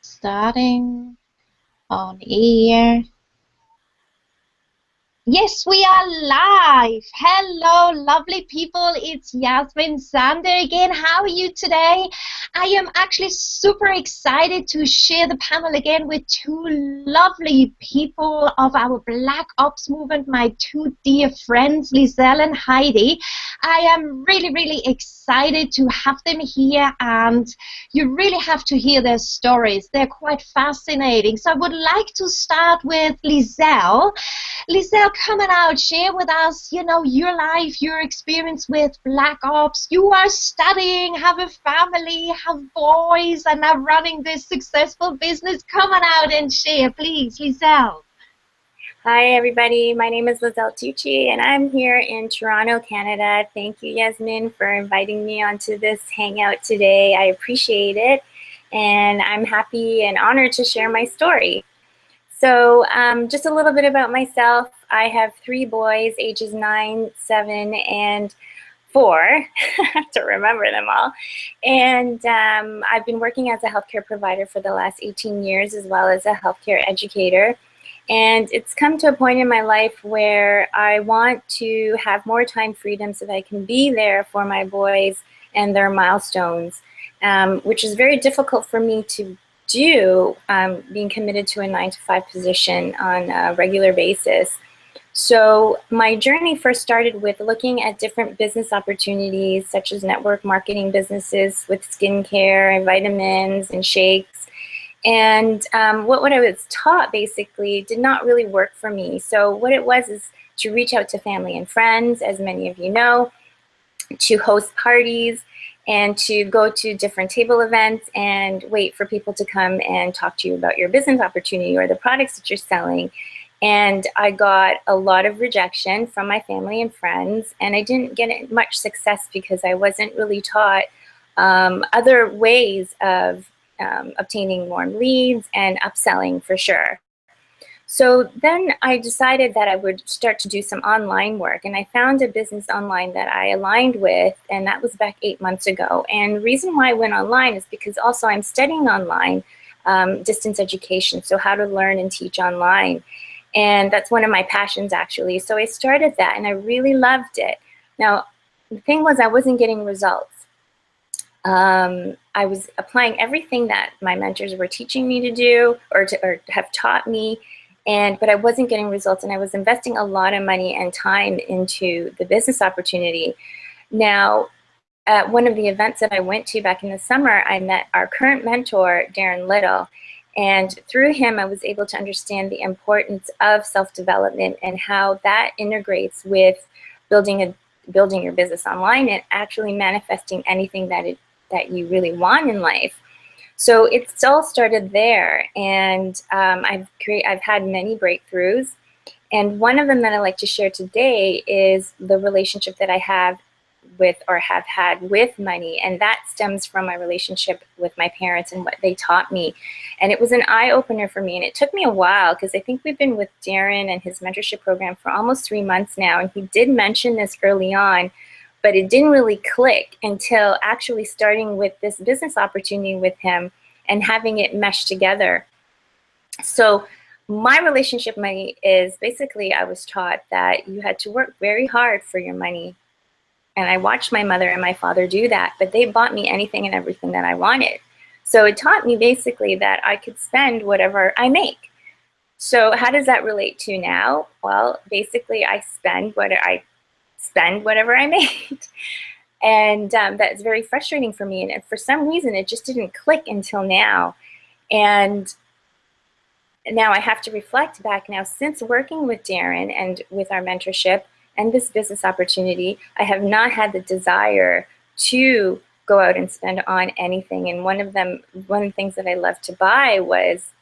Starting on air. Yes, we are live. Hello, lovely people. It's Yasmin Sander again. How are you today? I am actually super excited to share the panel again with two lovely people of our Black Ops movement, my two dear friends, Lizelle and Heidi. I am really excited to have them here, and you really have to hear their stories. They're quite fascinating. So I would like to start with Lizelle. Lizelle, come on out, share with us, your life, your experience with Black Ops. You are studying, have a family, have boys, and are running this successful business. Come on out and share, please, Lizelle. Hi, everybody. My name is Lizelle Tucci, and I'm here in Toronto, Canada. Thank you, Yasmin, for inviting me onto this hangout today. I appreciate it, and I'm happy and honored to share my story. So just a little bit about myself. I have 3 boys, ages 9, 7, and 4. I have to remember them all. And I've been working as a healthcare provider for the last 18 years, as well as a healthcare educator. And it's come to a point in my life where I want to have more time freedom so that I can be there for my boys and their milestones, which is very difficult for me to do, being committed to a 9-to-5 position on a regular basis. So my journey first started with looking at different business opportunities, such as network marketing businesses with skincare and vitamins and shakes. And what I was taught basically did not really work for me. So what it was is to reach out to family and friends, as many of you know, to host parties, and to go to different table events and wait for people to come and talk to you about your business opportunity or the products that you're selling. And I got a lot of rejection from my family and friends, and I didn't get much success because I wasn't really taught other ways of obtaining more leads and upselling for sure. So then I decided that I would start to do some online work, and I found a business online that I aligned with, and that was back 8 months ago. And the reason why I went online is because also I'm studying online, distance education, so how to learn and teach online. And that's one of my passions, actually. So I started that, and I really loved it. Now, the thing was, I wasn't getting results. I was applying everything that my mentors were teaching me to do or have taught me, but I wasn't getting results, and I was investing a lot of money and time into the business opportunity. Now, at one of the events that I went to back in the summer, I met our current mentor, Darren Little, and through him, I was able to understand the importance of self-development and how that integrates with building your business online and actually manifesting anything that you really want in life. So it's all started there, and I've had many breakthroughs, and one of them that I like to share today is the relationship that I have with, or have had with, money, and that stems from my relationship with my parents and what they taught me. And it was an eye-opener for me, and it took me a while because I think we've been with Darren and his mentorship program for almost 3 months now, and he did mention this early on, but it didn't really click until actually starting with this business opportunity with him and having it mesh together. So my relationship with money is basically, I was taught that you had to work very hard for your money. And I watched my mother and my father do that, but they bought me anything and everything that I wanted. So it taught me basically that I could spend whatever I make. So how does that relate to now? Well, basically I spend whatever I made. And that's very frustrating for me. And for some reason, it just didn't click until now. And now I have to reflect back now, since working with Darren and with our mentorship and this business opportunity, I have not had the desire to go out and spend on anything. And one of the things that I loved to buy was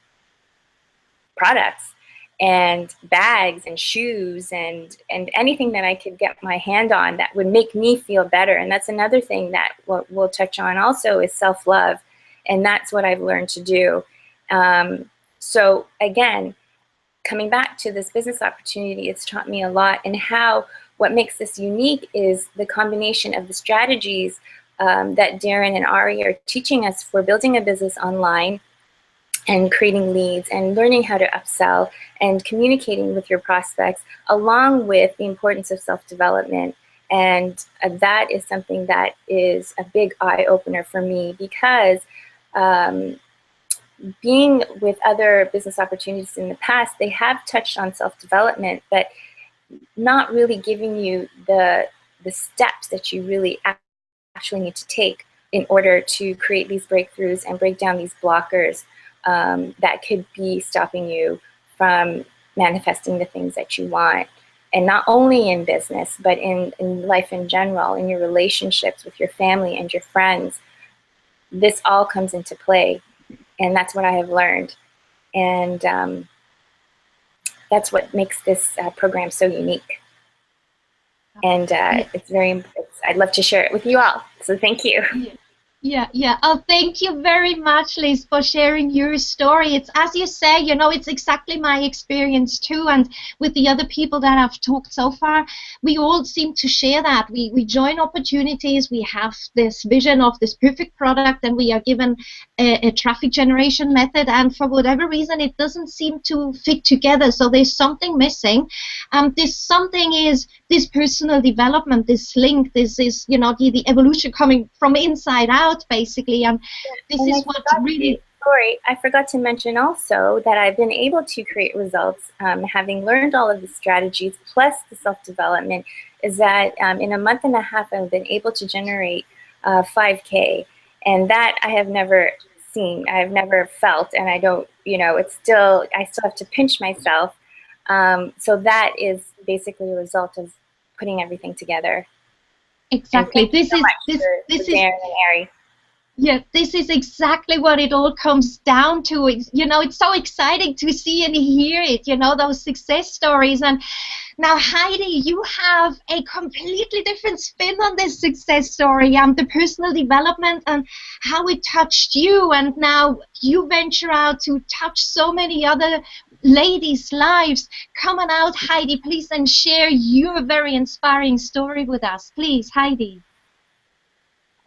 products and bags and shoes and anything that I could get my hand on that would make me feel better. And that's another thing that we'll touch on also, is self-love. And that's what I've learned to do. So again, coming back to this business opportunity, it's taught me a lot. And what makes this unique is the combination of the strategies that Darren and Ari are teaching us for building a business online, and creating leads and learning how to upsell and communicating with your prospects, along with the importance of self-development. And that is something that is a big eye-opener for me, because being with other business opportunities in the past, they have touched on self-development, but not really giving you the steps that you really actually need to take in order to create these breakthroughs and break down these blockers that could be stopping you from manifesting the things that you want. And not only in business, but in life in general, in your relationships with your family and your friends. This all comes into play. And that's what I have learned. And that's what makes this program so unique. And I'd love to share it with you all. So thank you. Yeah. Oh, thank you very much, Liz, for sharing your story. It's, as you say, you know, it's exactly my experience too. And with the other people that I've talked so far, we all seem to share that. We join opportunities, we have this vision of this perfect product, and we are given a traffic generation method, and for whatever reason, it doesn't seem to fit together. So there's something missing. This something is this personal development, this link, this is, you know, the evolution coming from inside out, basically, and this is what really. Sorry, I forgot to mention also that I've been able to create results, having learned all of the strategies plus the self-development, is that in a month and a half I've been able to generate 5K, and that I have never seen, I've never felt, and I don't, you know, I still have to pinch myself. So that is basically a result of putting everything together. Exactly. This is Darren and Ari. Yeah, this is exactly what it all comes down to. It's, you know, it's so exciting to see and hear it, you know, those success stories. And now, Heidi, you have a completely different spin on this success story, the personal development and how it touched you. And now you venture out to touch so many other ladies' lives. Come on out, Heidi, please, and share your very inspiring story with us. Please, Heidi.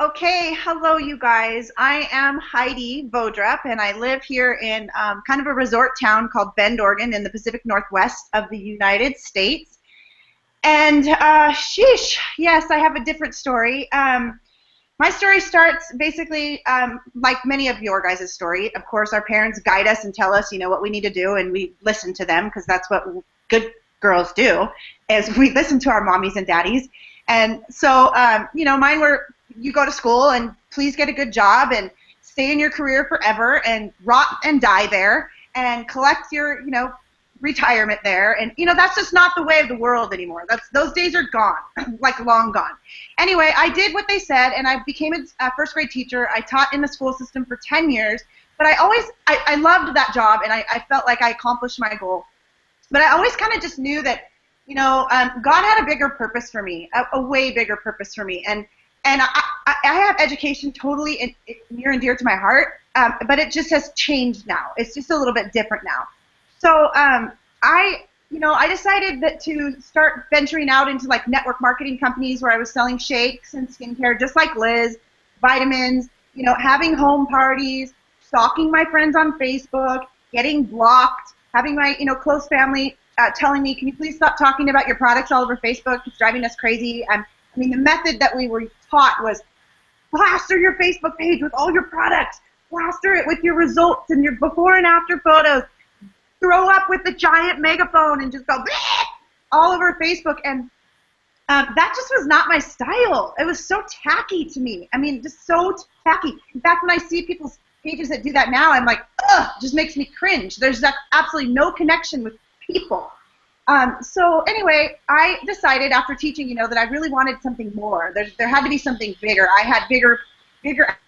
Okay, hello you guys. I am Heidi Vodrup, and I live here in kind of a resort town called Bend, Oregon, in the Pacific Northwest of the United States. And sheesh, yes, I have a different story. My story starts basically like many of your guys' story. Of course, our parents guide us and tell us, you know, what we need to do, and we listen to them because that's what good girls do, is we listen to our mommies and daddies. And so, you know, mine were, you go to school and please get a good job and stay in your career forever and rot and die there and collect your, you know, retirement there. And, you know, that's just not the way of the world anymore. Those days are gone, like long gone. Anyway, I did what they said, and I became a first grade teacher. I taught in the school system for 10 years, but I loved that job, and I felt like I accomplished my goal. But I always kind of just knew that, you know, God had a bigger purpose for me, a way bigger purpose for me. And I have education totally near and dear to my heart, but it just has changed now. It's just a little bit different now. So I decided that to start venturing out into like network marketing companies where I was selling shakes and skincare, just like Liz, vitamins, you know, having home parties, stalking my friends on Facebook, getting blocked, having my, you know, close family telling me, can you please stop talking about your products all over Facebook? It's driving us crazy. I mean, the method that we were taught was plaster your Facebook page with all your products, plaster it with your results and your before and after photos, throw up with the giant megaphone and just go all over Facebook. And that just was not my style. It was so tacky to me. I mean, just so tacky. In fact, when I see people's pages that do that now, I'm like, ugh, just makes me cringe. There's absolutely no connection with people. So anyway, I decided after teaching, you know, that I really wanted something more. There had to be something bigger. I had bigger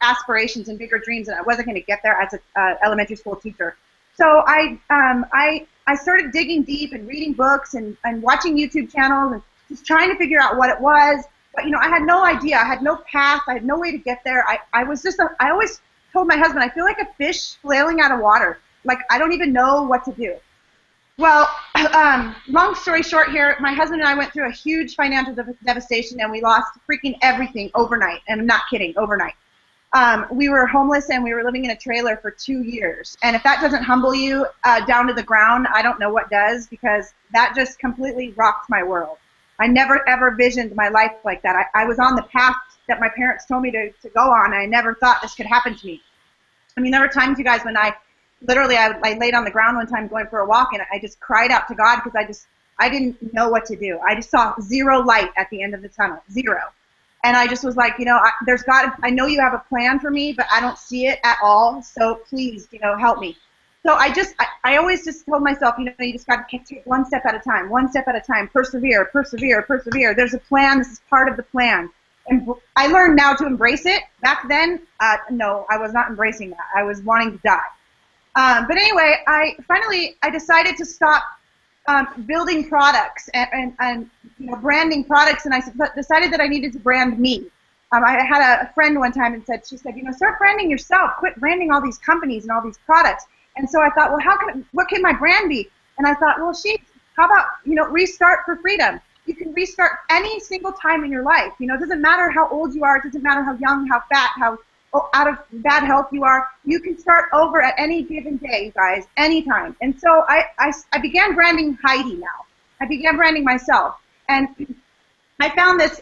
aspirations and bigger dreams, and I wasn't going to get there as an elementary school teacher. So I started digging deep and reading books and watching YouTube channels and just trying to figure out what it was. But, you know, I had no idea. I had no path. I had no way to get there. I always told my husband, I feel like a fish flailing out of water. Like, I don't even know what to do. Well, long story short here, my husband and I went through a huge financial devastation, and we lost freaking everything overnight. And I'm not kidding, overnight. We were homeless and we were living in a trailer for 2 years. And if that doesn't humble you down to the ground, I don't know what does, because that just completely rocked my world. I never ever visioned my life like that. I was on the path that my parents told me to go on, and I never thought this could happen to me. I mean, there were times, you guys, when I laid on the ground one time going for a walk, and I just cried out to God because I didn't know what to do. I just saw zero light at the end of the tunnel, zero. And I just was like, I know you have a plan for me, but I don't see it at all. So please, help me. So I always just told myself, you just got to take one step at a time, persevere, persevere, persevere. There's a plan. This is part of the plan. And I learned now to embrace it. Back then, no, I was not embracing that. I was wanting to die. But anyway, I decided to stop building products and branding products, and I decided that I needed to brand me. I had a friend one time and she said, start branding yourself. Quit branding all these companies and all these products. And so I thought, well, what can my brand be? And I thought, well, how about, restart for freedom? You can restart any single time in your life. It doesn't matter how old you are. It doesn't matter how young, how fat, how out of bad health you are. You can start over at any given day, you guys, anytime. And so I began branding Heidi now. I began branding myself. And I found this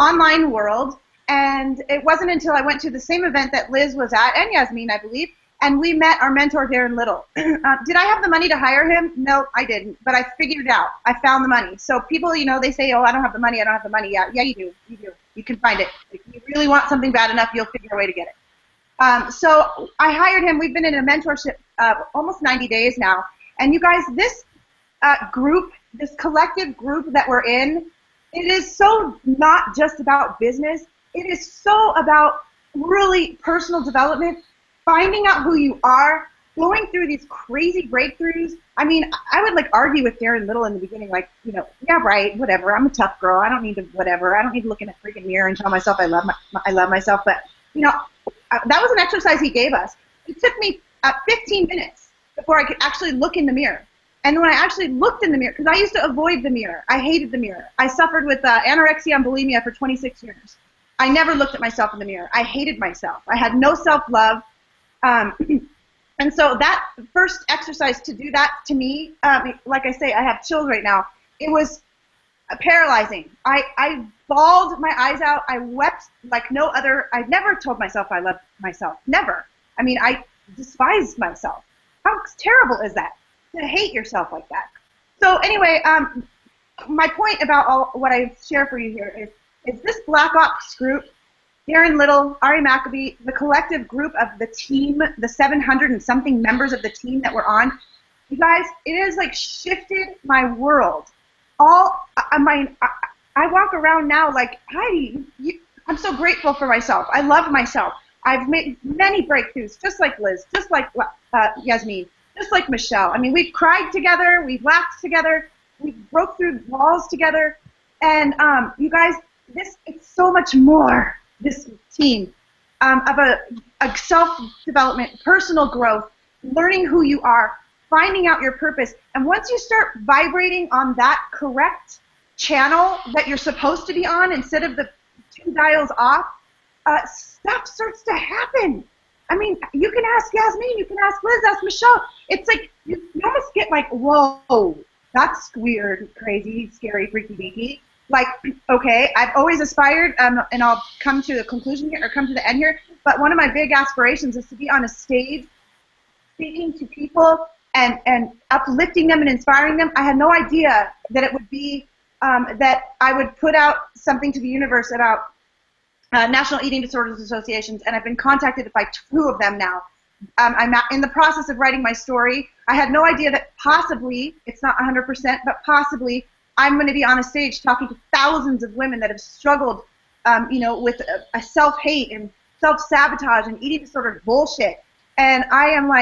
online world, and it wasn't until I went to the same event that Liz was at, and Yasmin, I believe, and we met our mentor, Darren Little. Did I have the money to hire him? No, I didn't, but I figured it out. I found the money. So people, they say, oh, I don't have the money, I don't have the money. Yeah, you do. You do. You can find it. If you really want something bad enough, you'll figure a way to get it. So I hired him. We've been in a mentorship almost 90 days now. And you guys, this group, this collective group that we're in, it is so not just about business. It is so about really personal development, finding out who you are, going through these crazy breakthroughs. I mean, I would argue with Darren Little in the beginning, yeah, right, whatever. I'm a tough girl. I don't need to whatever. I don't need to look in a freaking mirror and tell myself I love myself. But that was an exercise he gave us. It took me 15 minutes before I could actually look in the mirror. And when I actually looked in the mirror, because I used to avoid the mirror. I hated the mirror. I suffered with anorexia and bulimia for 26 years. I never looked at myself in the mirror. I hated myself. I had no self-love. And so that first exercise to do that to me, like I say, I have chills right now. It was paralyzing. I bawled my eyes out. I wept like no other. I never told myself I loved myself. Never. I mean, I despised myself. How terrible is that, to hate yourself like that? So anyway, my point about all what I share for you here is this Black Ops group, Darren Little, Ari Maccabee, the collective group of the team, the 700 and something members of the team that we're on, you guys, it has shifted my world. I walk around now like, Heidi, I'm so grateful for myself. I love myself. I've made many breakthroughs, just like Liz, just like Yasmin, just like Michelle. I mean, we've cried together, we've laughed together, we broke through walls together, and you guys, it's so much more. This team of a self-development, personal growth, learning who you are, finding out your purpose. And once you start vibrating on that correct channel that you're supposed to be on instead of the 2 dials off, stuff starts to happen. I mean, you can ask Yasmin, you can ask Liz, ask Michelle. It's like you almost get whoa, that's weird, crazy, scary, freaky, deaky. Okay, I've always aspired, and I'll come to the conclusion here, or come to the end here, but one of my big aspirations is to be on a stage speaking to people and uplifting them and inspiring them. I had no idea that it would be, that I would put out something to the universe about National Eating Disorders Associations, and I've been contacted by 2 of them now. I'm in the process of writing my story. I had no idea that possibly, it's not 100%, but possibly, I'm going to be on a stage talking to thousands of women that have struggled, with a self-hate and self-sabotage and eating disorder bullshit. And I am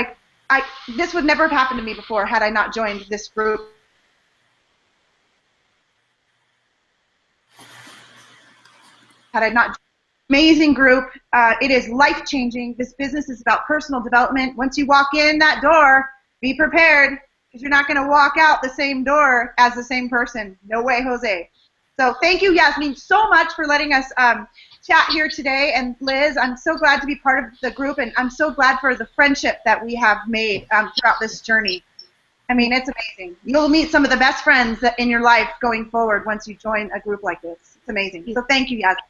this would never have happened to me before had I not joined this group. Had I not joined this amazing group, it is life-changing. This business is about personal development. Once you walk in that door, be prepared. Because you're not going to walk out the same door as the same person. No way, Jose. So thank you, Yasmin, so much for letting us chat here today. And Liz, I'm so glad to be part of the group, and I'm so glad for the friendship that we have made throughout this journey. I mean, it's amazing. You'll meet some of the best friends in your life going forward once you join a group like this. It's amazing. So thank you, Yasmin.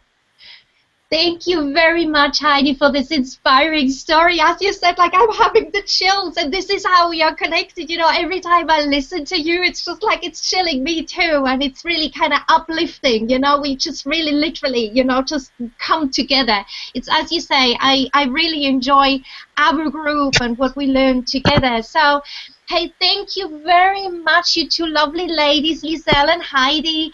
Thank you very much, Heidi, for this inspiring story. As you said, like, I'm having the chills, and this is how we are connected. You know, every time I listen to you, it's just like it's chilling me too, and it's really kind of uplifting. You know, we just really literally, you know, just come together. It's, as you say, I really enjoy our group and what we learn together. So, hey, thank you very much, you two lovely ladies, Lizelle and Heidi.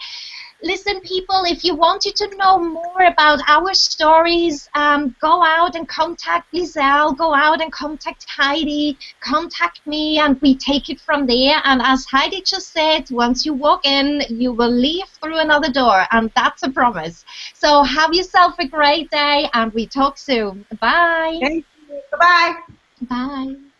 Listen, people, if you wanted to know more about our stories, go out and contact Lizelle, go out and contact Heidi, contact me, and we take it from there. And as Heidi just said, once you walk in, you will leave through another door, and that's a promise. So have yourself a great day, and we talk soon. Bye. Thank you. Bye-bye. Bye.